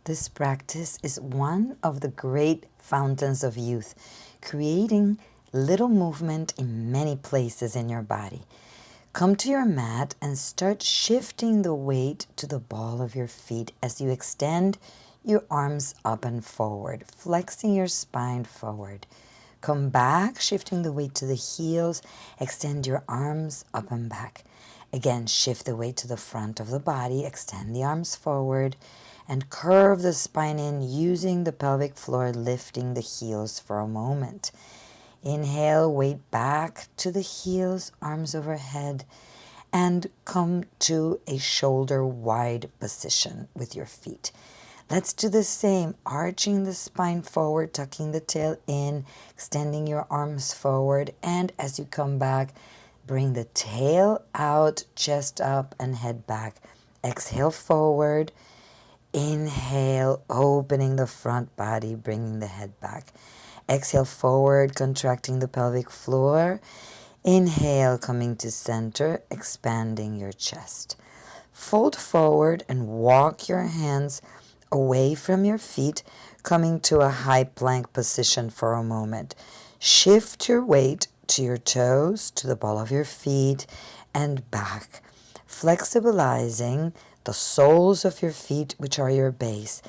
This practice is one of the great fountains of youth, creating little movement in many places in your body. Come to your mat and start shifting the weight to the ball of your feet as you extend your arms up and forward, flexing your spine forward. Come back, shifting the weight to the heels, extend your arms up and back. Again, shift the weight to the front of the body, extend the arms forward, and curve the spine in using the pelvic floor, lifting the heels for a moment. Inhale, weight back to the heels, arms overhead, and come to a shoulder wide position with your feet. Let's do the same, arching the spine forward, tucking the tail in, extending your arms forward, and as you come back, bring the tail out, chest up, and head back. Exhale forward. Inhale, opening the front body, bringing the head back. Exhale forward, contracting the pelvic floor. Inhale, coming to center, expanding your chest. Fold forward and walk your hands away from your feet, coming to a high plank position for a moment. Shift your weight to your toes, to the ball of your feet, and back, flexibilizing the soles of your feet, which are your base.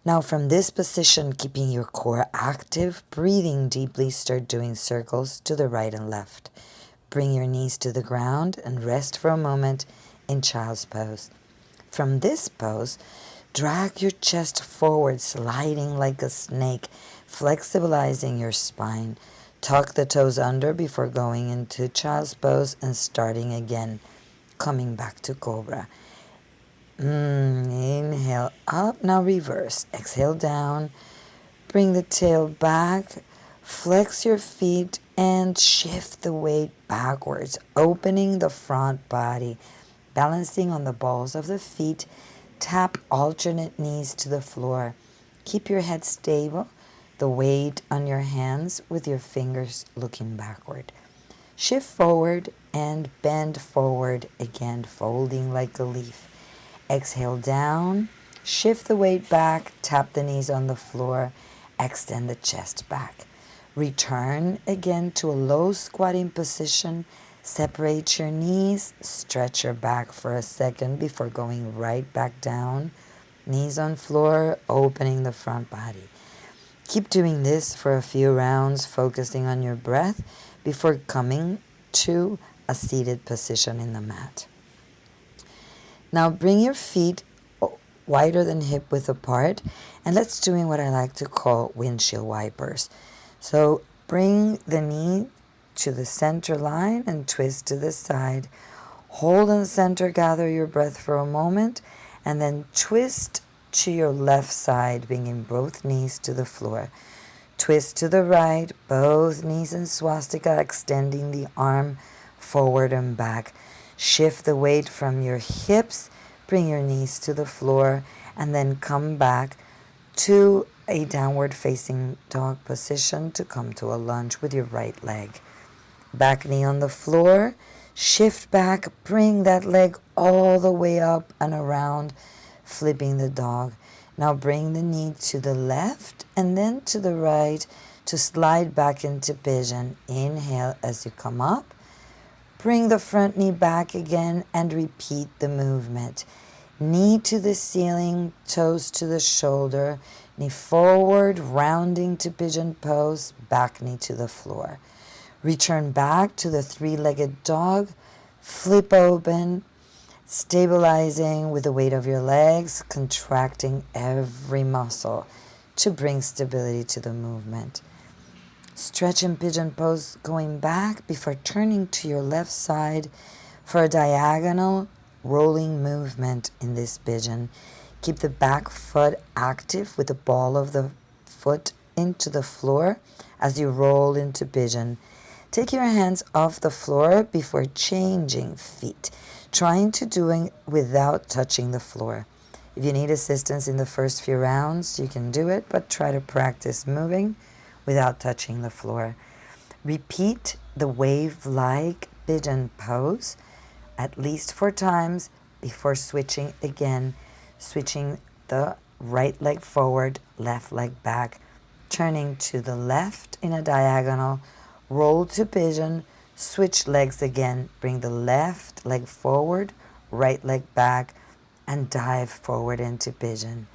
Now from this position, keeping your core active, breathing deeply, start doing circles to the right and left. Bring your knees to the ground and rest for a moment in child's pose. From this pose, drag your chest forward, sliding like a snake, flexibilizing your spine. Tuck the toes under before going into child's pose and starting again, coming back to cobra. Inhale up, now reverse. Exhale down, bring the tail back, flex your feet and shift the weight backwards, opening the front body, balancing on the balls of the feet. Tap alternate knees to the floor. Keep your head stable, the weight on your hands with your fingers looking backward. Shift forward and bend forward again, folding like a leaf. Exhale down, shift the weight back, tap the knees on the floor, extend the chest back. Return again to a low squatting position. Separate your knees, stretch your back for a second before going right back down. Knees on floor, opening the front body. Keep doing this for a few rounds, focusing on your breath before coming to a seated position in the mat. Now bring your feet wider than hip width apart, and let's doing what I like to call windshield wipers. So bring the knee to the center line and twist to the side. Hold in the center, gather your breath for a moment, and then twist to your left side, bringing both knees to the floor. Twist to the right, both knees in swastika, extending the arm forward and back. Shift the weight from your hips, bring your knees to the floor, and then come back to a downward facing dog position to come to a lunge with your right leg. Back knee on the floor, shift back, bring that leg all the way up and around, flipping the dog. Now bring the knee to the left and then to the right to slide back into pigeon. Inhale as you come up. Bring the front knee back again and repeat the movement. Knee to the ceiling, toes to the shoulder, knee forward, rounding to pigeon pose, back knee to the floor. Return back to the three-legged dog, flip open, stabilizing with the weight of your legs, contracting every muscle to bring stability to the movement. Stretch in pigeon pose, going back before turning to your left side for a diagonal rolling movement in this pigeon. Keep the back foot active with the ball of the foot into the floor as you roll into pigeon. Take your hands off the floor before changing feet, trying to do it without touching the floor. If you need assistance in the first few rounds, you can do it, but try to practice moving without touching the floor. Repeat the wave-like pigeon pose at least 4 times before switching again, switching the right leg forward, left leg back, turning to the left in a diagonal, roll to pigeon, switch legs again, bring the left leg forward, right leg back, and dive forward into pigeon.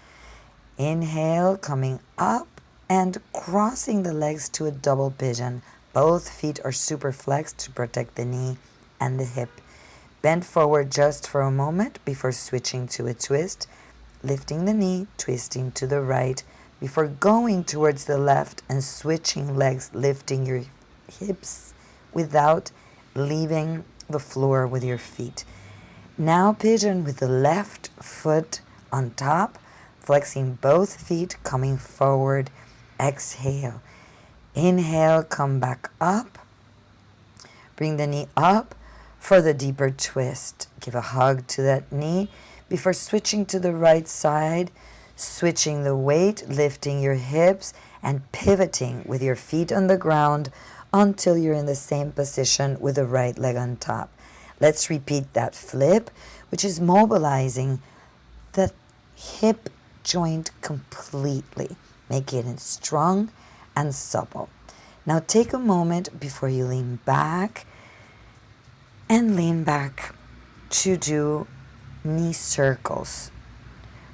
Inhale, coming up and crossing the legs to a double pigeon. Both feet are super flexed to protect the knee and the hip. Bend forward just for a moment before switching to a twist, lifting the knee, twisting to the right before going towards the left and switching legs, lifting your hips without leaving the floor with your feet. Now pigeon with the left foot on top, flexing both feet, coming forward. Exhale. Inhale, come back up. Bring the knee up for the deeper twist. Give a hug to that knee before switching to the right side, switching the weight, lifting your hips, and pivoting with your feet on the ground until you're in the same position with the right leg on top. Let's repeat that flip, which is mobilizing the hip joint completely, making it strong and supple. Now take a moment before you lean back to do knee circles.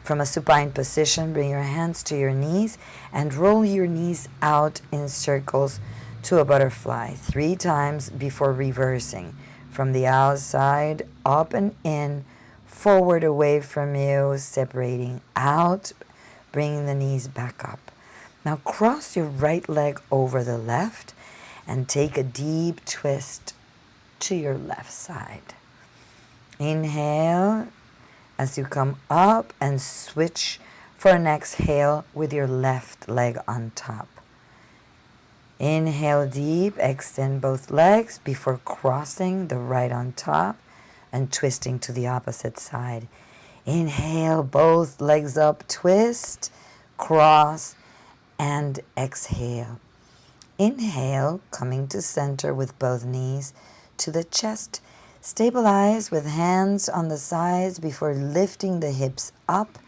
From a supine position, bring your hands to your knees and roll your knees out in circles to a butterfly 3 times before reversing. From the outside, up and in, forward away from you, separating out, bringing the knees back up. Now cross your right leg over the left and take a deep twist to your left side. Inhale as you come up and switch for an exhale with your left leg on top. Inhale deep, extend both legs before crossing the right on top and twisting to the opposite side. Inhale, both legs up, twist, cross, and exhale. Inhale, coming to center with both knees to the chest. Stabilize with hands on the sides before lifting the hips up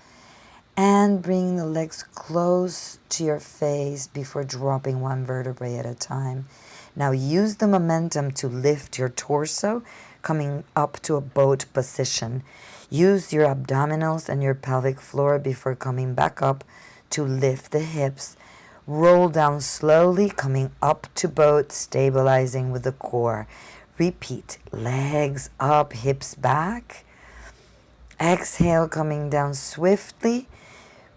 and bring the legs close to your face before dropping one vertebrae at a time. Now use the momentum to lift your torso, coming up to a boat position. Use your abdominals and your pelvic floor before coming back up to lift the hips. Roll down slowly, coming up to boat, stabilizing with the core. Repeat, legs up, hips back. Exhale, coming down swiftly,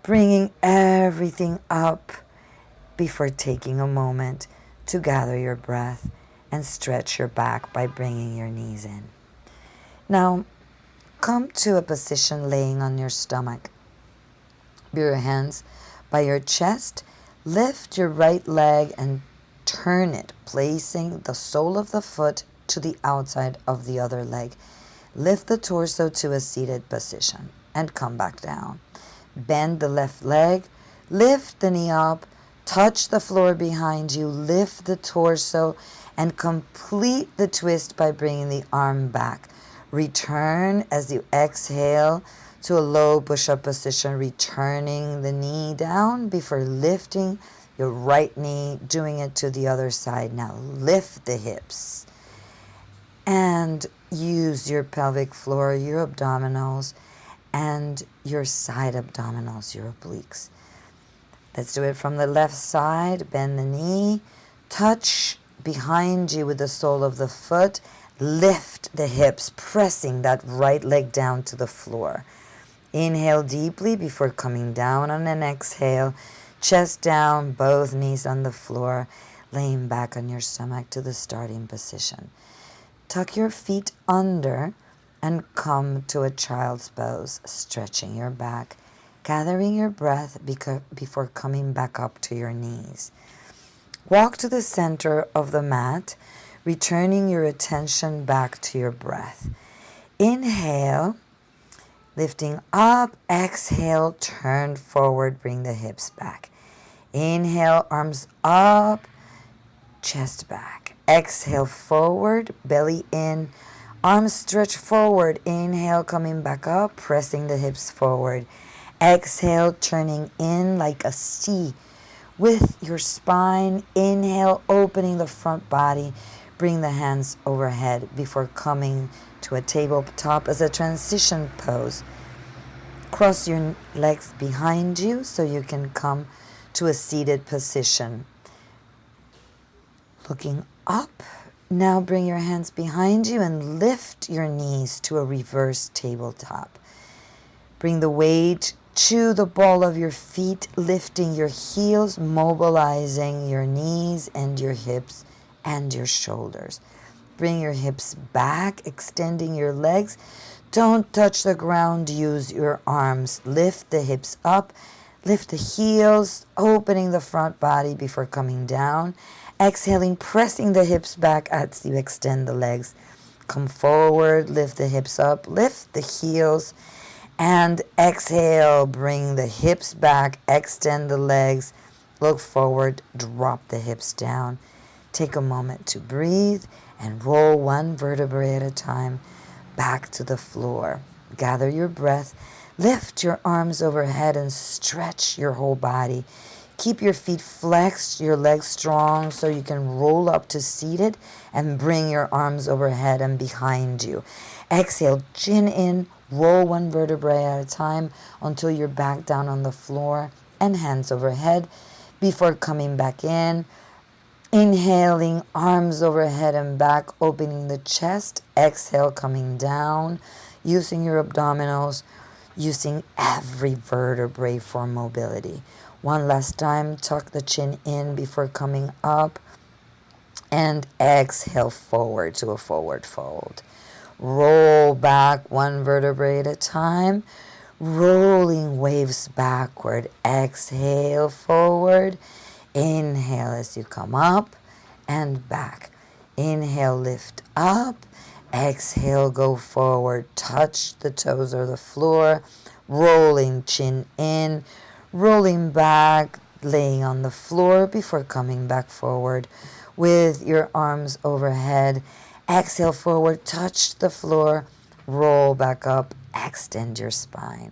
bringing everything up before taking a moment to gather your breath and stretch your back by bringing your knees in. Now, come to a position laying on your stomach. Bring your hands by your chest. Lift your right leg and turn it, placing the sole of the foot to the outside of the other leg. Lift the torso to a seated position and come back down. Bend the left leg, lift the knee up, touch the floor behind you, lift the torso, and complete the twist by bringing the arm back. Return as you exhale to a low push-up position, returning the knee down before lifting your right knee, doing it to the other side. Now lift the hips and use your pelvic floor, your abdominals, and your side abdominals, your obliques. Let's do it from the left side. Bend the knee, touch behind you with the sole of the foot, lift the hips, pressing that right leg down to the floor. Inhale deeply before coming down on an exhale. Chest down, both knees on the floor, laying back on your stomach to the starting position. Tuck your feet under and come to a child's pose, stretching your back, gathering your breath before coming back up to your knees. Walk to the center of the mat, returning your attention back to your breath. Inhale, lifting up. Exhale, turn forward, bring the hips back. Inhale, arms up, chest back. Exhale, forward, belly in, arms stretch forward. Inhale, coming back up, pressing the hips forward. Exhale, turning in like a C with your spine. Inhale, opening the front body. Bring the hands overhead before coming to a tabletop as a transition pose. Cross your legs behind you so you can come to a seated position. Looking up, now bring your hands behind you and lift your knees to a reverse tabletop. Bring the weight to the ball of your feet, lifting your heels, mobilizing your knees and your hips and your shoulders. Bring your hips back, extending your legs. Don't touch the ground, use your arms. Lift the hips up, lift the heels, opening the front body before coming down. Exhaling, pressing the hips back as you extend the legs. Come forward, lift the hips up, lift the heels, and exhale, bring the hips back, extend the legs, look forward, drop the hips down. Take a moment to breathe and roll one vertebrae at a time back to the floor. Gather your breath, lift your arms overhead and stretch your whole body. Keep your feet flexed, your legs strong so you can roll up to seated and bring your arms overhead and behind you. Exhale, chin in, roll one vertebrae at a time until you're back down on the floor and hands overhead before coming back in. Inhaling, arms overhead and back, opening the chest. Exhale, coming down, using your abdominals, using every vertebrae for mobility. One last time, tuck the chin in before coming up. And exhale forward to a forward fold. Roll back one vertebrae at a time. Rolling waves backward. Exhale forward. Inhale as you come up and back. Inhale, lift up. Exhale, go forward. Touch the toes or the floor. Rolling chin in. Rolling back, laying on the floor before coming back forward with your arms overhead. Exhale forward, touch the floor. Roll back up. Extend your spine.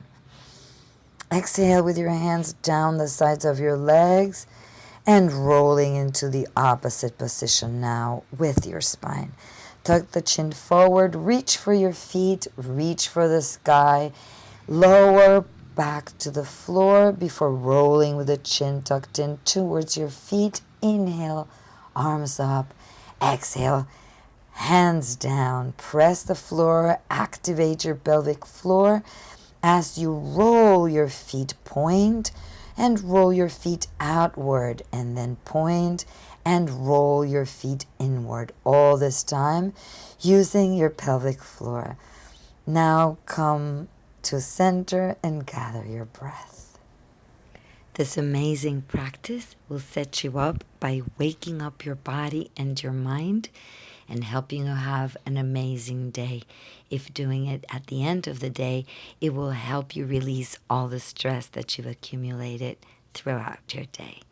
Exhale with your hands down the sides of your legs and rolling into the opposite position now with your spine. Tuck the chin forward, reach for your feet, reach for the sky, lower back to the floor before rolling with the chin tucked in towards your feet. Inhale, arms up, exhale, hands down, press the floor, activate your pelvic floor as you roll your feet, point and roll your feet outward and then point and roll your feet inward, all this time using your pelvic floor. Now come to center and gather your breath. This amazing practice will set you up by waking up your body and your mind and helping you have an amazing day. If doing it at the end of the day, it will help you release all the stress that you've accumulated throughout your day.